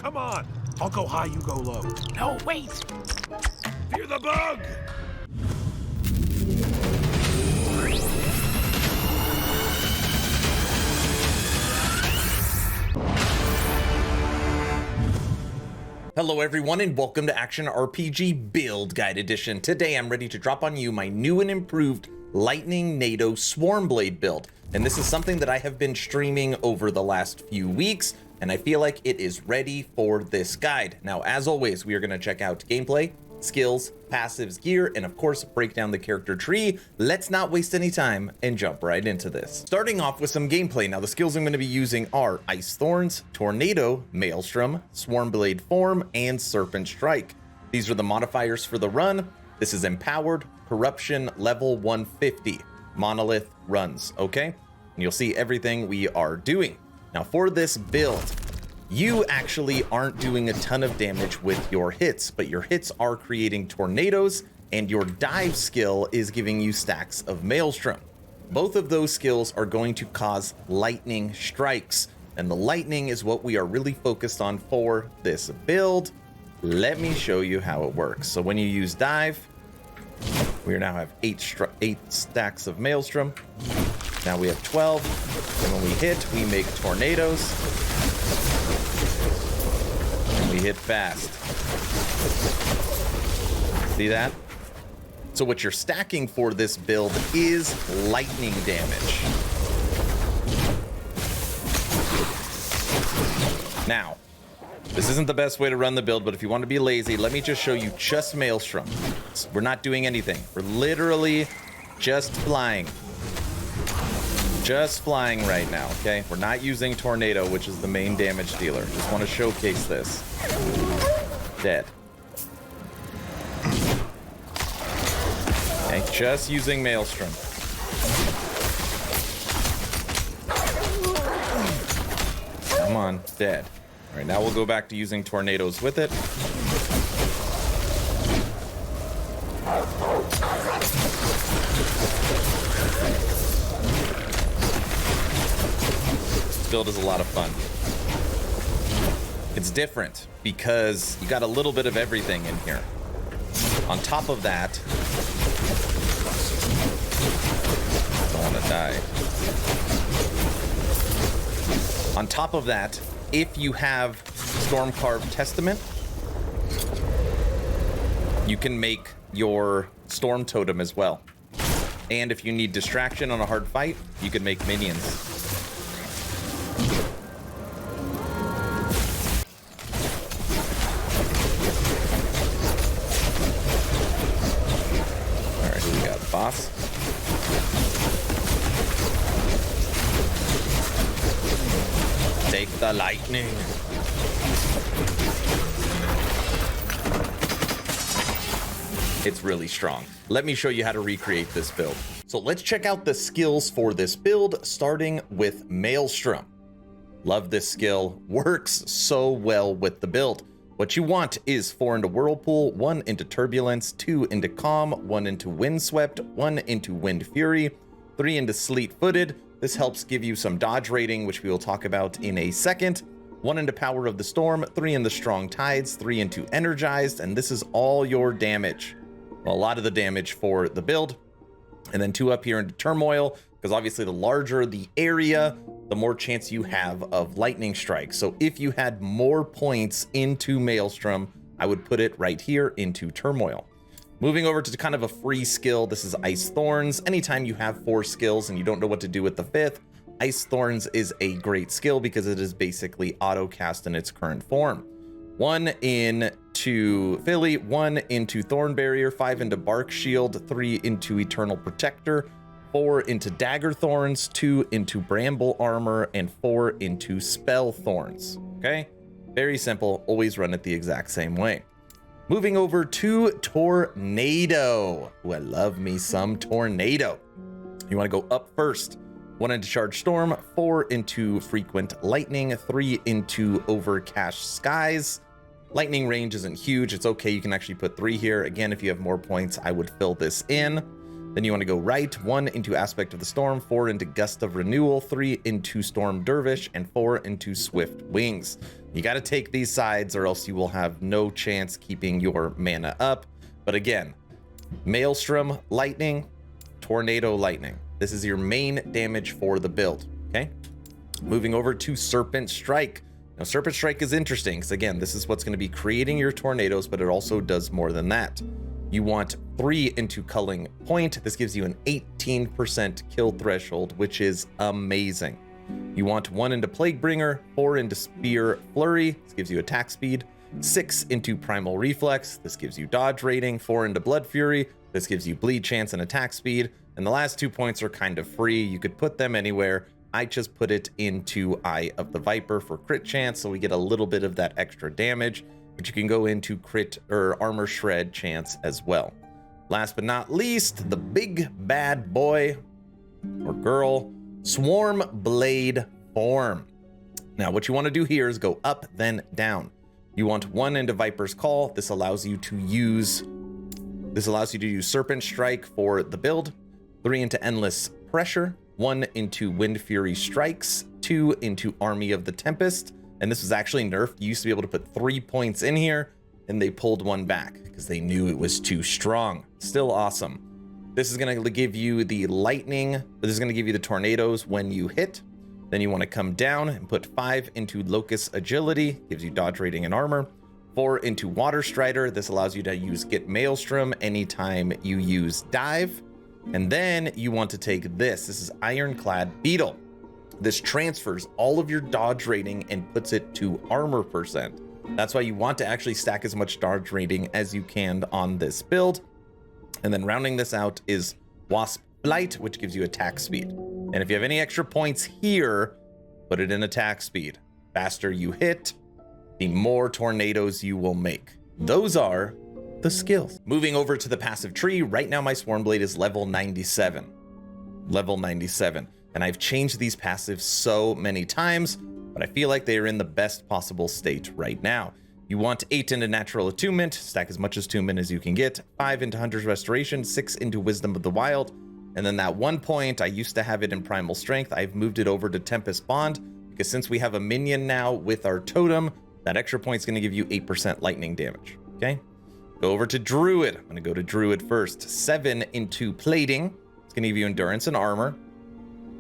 Come on. I'll go high, you go low. No, wait! Fear the bug! Hello everyone and welcome to Action RPG Build Guide Edition. Today I'm ready to drop on you my new and improved Lightning Nado Swarmblade build. And this is something that I have been streaming over the last few weeks, and I feel like it is ready for this guide. Now, as always, we are going to check out gameplay, skills, passives, gear, and of course break down the character tree. Let's not waste any time and jump right into this. Starting off with some gameplay. Now the skills I'm going to be using are Ice Thorns, Tornado, Maelstrom, Swarmblade Form, and Serpent Strike. These are the modifiers for the run. This is empowered, corruption level 150, monolith runs, okay? And you'll see everything we are doing. Now for this build, you actually aren't doing a ton of damage with your hits, but your hits are creating tornadoes, and your dive skill is giving you stacks of Maelstrom. Both of those skills are going to cause lightning strikes, and the lightning is what we are really focused on for this build. Let me show you how it works. So when you use dive, we now have 8 stacks of Maelstrom. Now we have 12, and when we hit, we make tornadoes. We hit fast. See that? So what you're stacking for this build is lightning damage. Now, this isn't the best way to run the build, but if you want to be lazy, let me just show you just Maelstrom. We're not doing anything. We're literally just flying. Just flying right now, okay? We're not using Tornado, which is the main damage dealer. Just want to showcase this. Dead. Okay, just using Maelstrom. Come on, dead. All right, now we'll go back to using tornadoes with it. Build is a lot of fun. It's different because you got a little bit of everything in here. On top of that, I don't want to die. On top of that, if you have Stormcarved Testament, you can make your Storm Totem as well. And if you need distraction on a hard fight, you can make minions. Boss. Take the lightning. It's really strong. Let me show you how to recreate this build. So let's check out the skills for this build, starting with Maelstrom. Love this skill. Works so well with the build. What you want is 4 into Whirlpool, 1 into Turbulence, 2 into Calm, 1 into Windswept, 1 into Wind Fury, 3 into Sleet-Footed. This helps give you some dodge rating, which we will talk about in a second. 1 into Power of the Storm, 3 into Strong Tides, 3 into Energized, and this is all your damage. Well, a lot of the damage for the build. And then 2 up here into Turmoil, because obviously the larger the area, the more chance you have of lightning strikes. So if you had more points into Maelstrom, I would put it right here into Turmoil. Moving over to kind of a free skill, this is Ice Thorns. Anytime you have 4 skills and you don't know what to do with the 5th, Ice Thorns is a great skill because it is basically auto cast in its current form. 1 into Philly, 1 into Thorn Barrier, 5 into Bark Shield, 3 into Eternal Protector, 4 into Dagger Thorns, 2 into Bramble Armor, and 4 into Spell Thorns. Okay? Very simple. Always run it the exact same way. Moving over to Tornado. Ooh, I love me some Tornado. You want to go up first. 1 into Charged Storm, 4 into Frequent Lightning, 3 into Overcast Skies. Lightning range isn't huge. It's okay. You can actually put 3 here. Again, if you have more points, I would fill this in. Then you want to go right, 1 into Aspect of the Storm, 4 into Gust of Renewal, 3 into Storm Dervish, and 4 into Swift Wings. You got to take these sides or else you will have no chance keeping your mana up. But again, Maelstrom, Lightning, Tornado, Lightning. This is your main damage for the build, okay? Moving over to Serpent Strike. Now, Serpent Strike is interesting because, again, this is what's going to be creating your tornadoes, but it also does more than that. You want 3 into Culling Point. This gives you an 18% kill threshold, which is amazing. You want 1 into Plaguebringer, 4 into Spear Flurry. This gives you attack speed. 6 into Primal Reflex. This gives you dodge rating. 4 into Blood Fury. This gives you bleed chance and attack speed. And the last 2 points are kind of free. You could put them anywhere. I just put it into Eye of the Viper for crit chance, so we get a little bit of that extra damage, but you can go into crit or armor shred chance as well. Last but not least, the big bad boy or girl, Swarmblade form. Now, what you want to do here is go up, then down. You want 1 into Viper's Call. This allows you to use Serpent Strike for the build. 3 into Endless Pressure. 1 into Wind Fury Strikes, 2 into Army of the Tempest, and this was actually nerfed. You used to be able to put 3 points in here, and they pulled 1 back because they knew it was too strong. Still awesome. This is going to give you the lightning, this is going to give you the tornadoes when you hit. Then you want to come down and put 5 into Locust Agility, gives you dodge rating and armor. 4 into Water Strider, this allows you to use Get Maelstrom anytime you use Dive. And then you want to take this. This is Ironclad Beetle. This transfers all of your dodge rating and puts it to armor percent. That's why you want to actually stack as much dodge rating as you can on this build. And then rounding this out is Wasp Blight, which gives you attack speed. And if you have any extra points here, put it in attack speed. Faster you hit, the more tornadoes you will make. Those are the skills. Moving over to the passive tree, right now my Swarmblade is level 97. Level 97. And I've changed these passives so many times, but I feel like they are in the best possible state right now. You want 8 into Natural Attunement, stack as much attunement as you can get, 5 into Hunter's Restoration, 6 into Wisdom of the Wild, and then that 1 point, I used to have it in Primal Strength, I've moved it over to Tempest Bond, because since we have a minion now with our totem, that extra point is going to give you 8% lightning damage, okay? Go over to Druid. I'm going to go to Druid first. 7 into Plating. It's going to give you Endurance and Armor.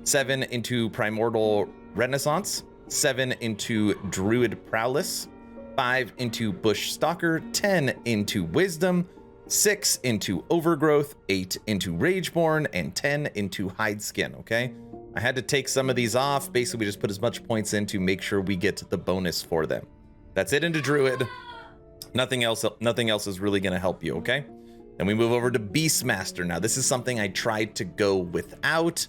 7 into Primordial Renaissance. 7 into Druid Prowess. 5 into Bush Stalker. 10 into Wisdom. 6 into Overgrowth. 8 into Rageborn. And 10 into Hide Skin, okay? I had to take some of these off. Basically, we just put as much points in to make sure we get the bonus for them. That's it into Druid. Nothing else is really going to help you, okay? Then we move over to Beastmaster. Now, this is something I tried to go without,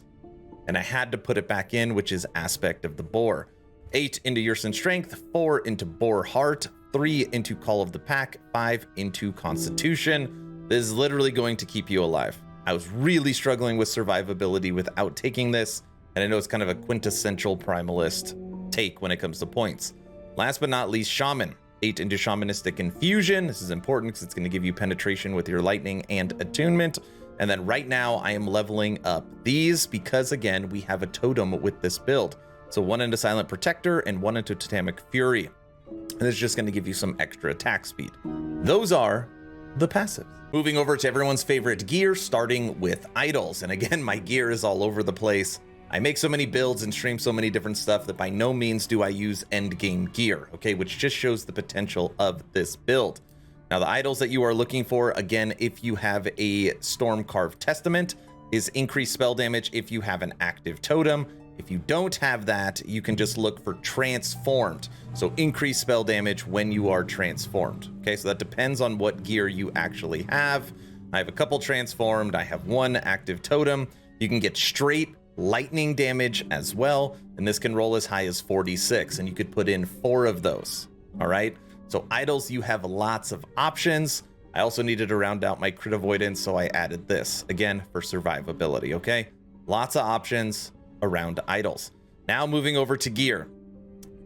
and I had to put it back in, which is Aspect of the Boar. 8 into Yersin Strength, 4 into Boar Heart, 3 into Call of the Pack, 5 into Constitution. This is literally going to keep you alive. I was really struggling with survivability without taking this, and I know it's kind of a quintessential Primalist take when it comes to points. Last but not least, Shaman. 8 into Shamanistic Infusion. This is important because it's going to give you penetration with your lightning and attunement. And then right now I am leveling up these because, again, we have a totem with this build. So 1 into Silent Protector and 1 into Totemic Fury. And this is just going to give you some extra attack speed. Those are the passives. Moving over to everyone's favorite gear, starting with idols. And again, my gear is all over the place. I make so many builds and stream so many different stuff that by no means do I use end game gear, okay, which just shows the potential of this build. Now, the idols that you are looking for, again, if you have a Stormcarved Testament, is increased spell damage if you have an active totem. If you don't have that, you can just look for Transformed. So increased spell damage when you are transformed. Okay, so that depends on what gear you actually have. I have a couple transformed. I have 1 active totem. You can get straight lightning damage as well, and this can roll as high as 46, and you could put in 4 of those. All right, so idols, you have lots of options. I also needed to round out my crit avoidance, so I added this again for survivability. Okay, lots of options around idols. Now moving over to gear.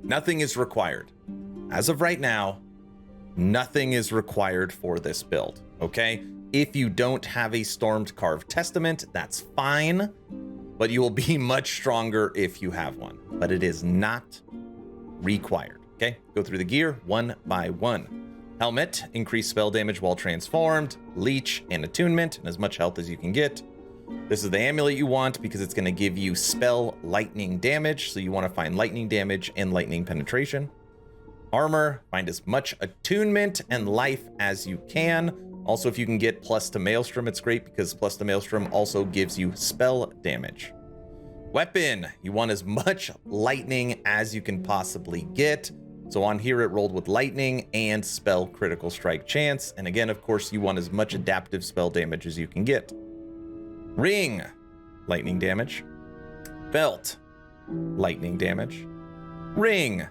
Nothing is required as of right now. Nothing is required for this build. Okay, if you don't have a Stormcarved Testament, that's fine, but you will be much stronger if you have one, but it is not required. Okay, go through the gear one by one. Helmet, increased spell damage while transformed, leech, and attunement, and as much health as you can get. This is the amulet you want because it's going to give you spell lightning damage, so you want to find lightning damage and lightning penetration. Armor, find as much attunement and life as you can. Also, if you can get plus to Maelstrom, it's great because plus to Maelstrom also gives you spell damage. Weapon, you want as much lightning as you can possibly get. So on here, it rolled with lightning and spell critical strike chance. And again, of course, you want as much adaptive spell damage as you can get. Ring, lightning damage. Belt, lightning damage. Ring,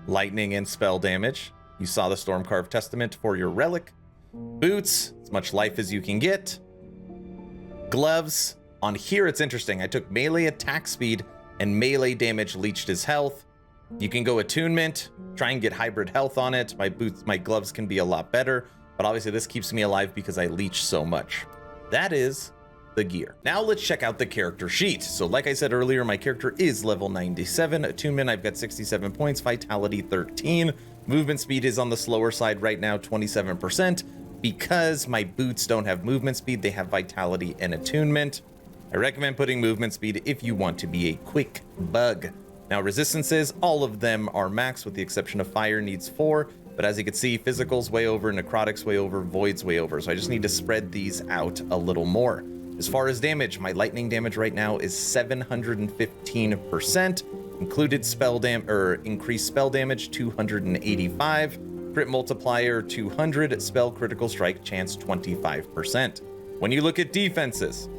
lightning and spell damage. You saw the Stormcarved Testament for your relic. Boots, as much life as you can get. Gloves, on here it's interesting. I took melee attack speed and melee damage leached his health. You can go attunement, try and get hybrid health on it. My gloves can be a lot better, but obviously this keeps me alive because I leech so much. That is the gear. Now let's check out the character sheet. So like I said earlier, my character is level 97. Attunement, I've got 67 points, vitality 13. Movement speed is on the slower side right now, 27%. Because my boots don't have movement speed, they have vitality and attunement. I recommend putting movement speed if you want to be a quick bug. Now resistances, all of them are max with the exception of fire needs 4, but as you can see, physical's way over, necrotic's way over, void's way over, so I just need to spread these out a little more. As far as damage, my lightning damage right now is 715%, included increased spell damage 285, crit multiplier 200, spell critical strike chance 25%. When you look at defenses,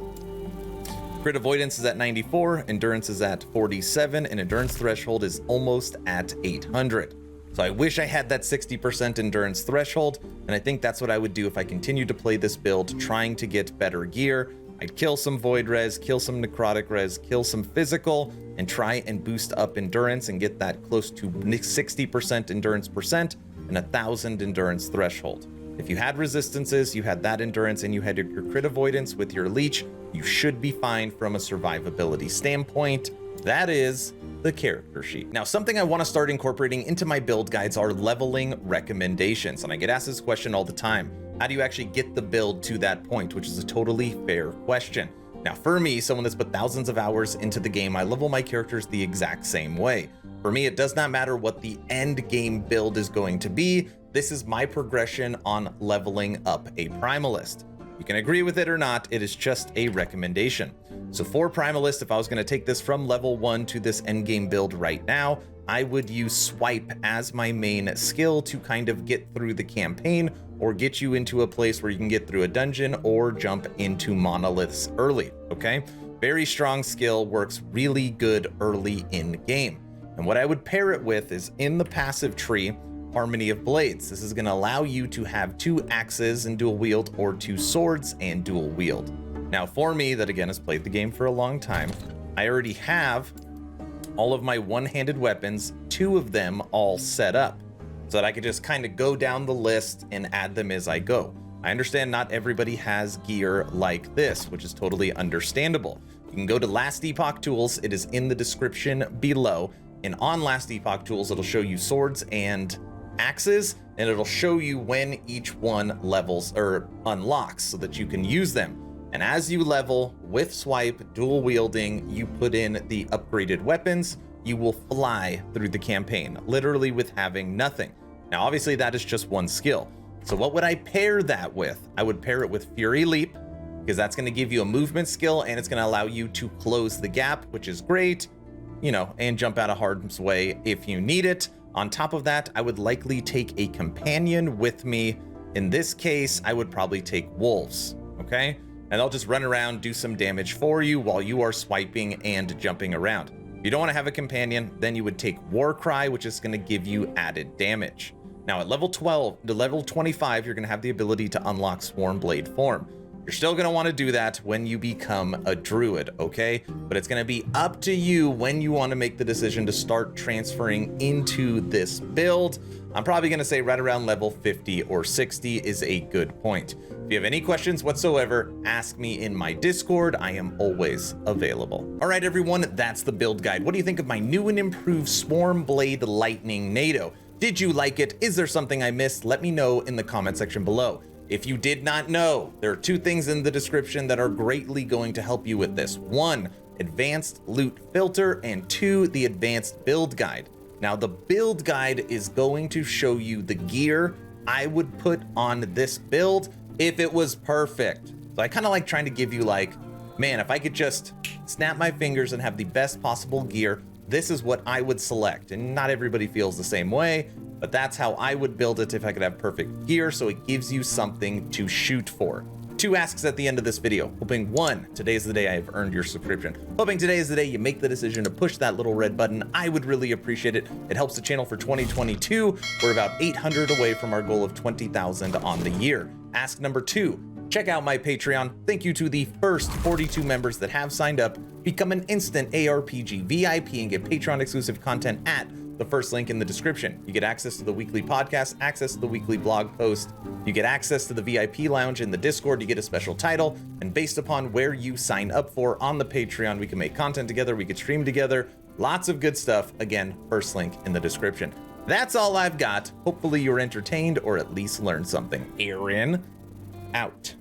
crit avoidance is at 94, endurance is at 47, and endurance threshold is almost at 800. So I wish I had that 60% endurance threshold, and I think that's what I would do if I continued to play this build, trying to get better gear. I'd kill some void res, kill some necrotic res, kill some physical, and try and boost up endurance and get that close to 60% endurance percent and 1,000 endurance threshold. If you had resistances, you had that endurance, and you had your crit avoidance with your leech, you should be fine from a survivability standpoint. That is the character sheet. Now, something I want to start incorporating into my build guides are leveling recommendations. And I get asked this question all the time. How do you actually get the build to that point? Which is a totally fair question. Now, for me, someone that's put thousands of hours into the game, I level my characters the exact same way. For me, it does not matter what the end game build is going to be. This is my progression on leveling up a Primalist. You can agree with it or not, it is just a recommendation. So for Primalist, if I was going to take this from level 1 to this endgame build right now, I would use Swipe as my main skill to kind of get through the campaign or get you into a place where you can get through a dungeon or jump into monoliths early, okay? Very strong skill, works really good early in game. And what I would pair it with is in the passive tree, Harmony of Blades. This is going to allow you to have 2 axes and dual wield or 2 swords and dual wield. Now for me, that again has played the game for a long time, I already have all of my one-handed weapons, 2 of them all set up, so that I could just kind of go down the list and add them as I go. I understand not everybody has gear like this, which is totally understandable. You can go to Last Epoch Tools, it is in the description below, and on Last Epoch Tools, it'll show you swords and axes, and it'll show you when each one levels or unlocks so that you can use them. And as you level with Swipe, dual wielding, you put in the upgraded weapons, you will fly through the campaign, literally with having nothing. Now, obviously that is just one skill. So what would I pair that with? I would pair it with Fury Leap, because that's going to give you a movement skill and it's going to allow you to close the gap, which is great, you know, and jump out of harm's way if you need it. On top of that, I would likely take a companion with me. In this case, I would probably take wolves, okay? And they'll just run around, do some damage for you while you are swiping and jumping around. If you don't want to have a companion, then you would take Warcry, which is going to give you added damage. Now at level 12 to level 25, you're going to have the ability to unlock Swarmblade form. You're still going to want to do that when you become a druid, okay? But it's going to be up to you when you want to make the decision to start transferring into this build. I'm probably going to say right around level 50 or 60 is a good point. If you have any questions whatsoever, ask me in my Discord. I am always available. All right, everyone, that's the build guide. What do you think of my new and improved Swarmblade Lightning Nado? Did you like it? Is there something I missed? Let me know in the comment section below. If you did not know, there are 2 things in the description that are greatly going to help you with this. 1, advanced loot filter, and 2, the advanced build guide. Now the build guide is going to show you the gear I would put on this build if it was perfect. So I kind of like trying to give you like, man, if I could just snap my fingers and have the best possible gear, this is what I would select. And not everybody feels the same way, but that's how I would build it if I could have perfect gear, so it gives you something to shoot for. 2 asks at the end of this video. Hoping 1, today is the day I have earned your subscription. Hoping today is the day you make the decision to push that little red button. I would really appreciate it. It helps the channel for 2022. We're about 800 away from our goal of 20,000 on the year. Ask number 2, check out my Patreon. Thank you to the first 42 members that have signed up. Become an instant ARPG VIP and get Patreon exclusive content at the first link in the description. You get access to the weekly podcast, access to the weekly blog post, you get access to the VIP lounge in the Discord, you get a special title, and based upon where you sign up for on the Patreon, we can make content together, we could stream together, lots of good stuff. Again, first link in the description. That's all I've got. Hopefully you were entertained or at least learned something. Aaron, out.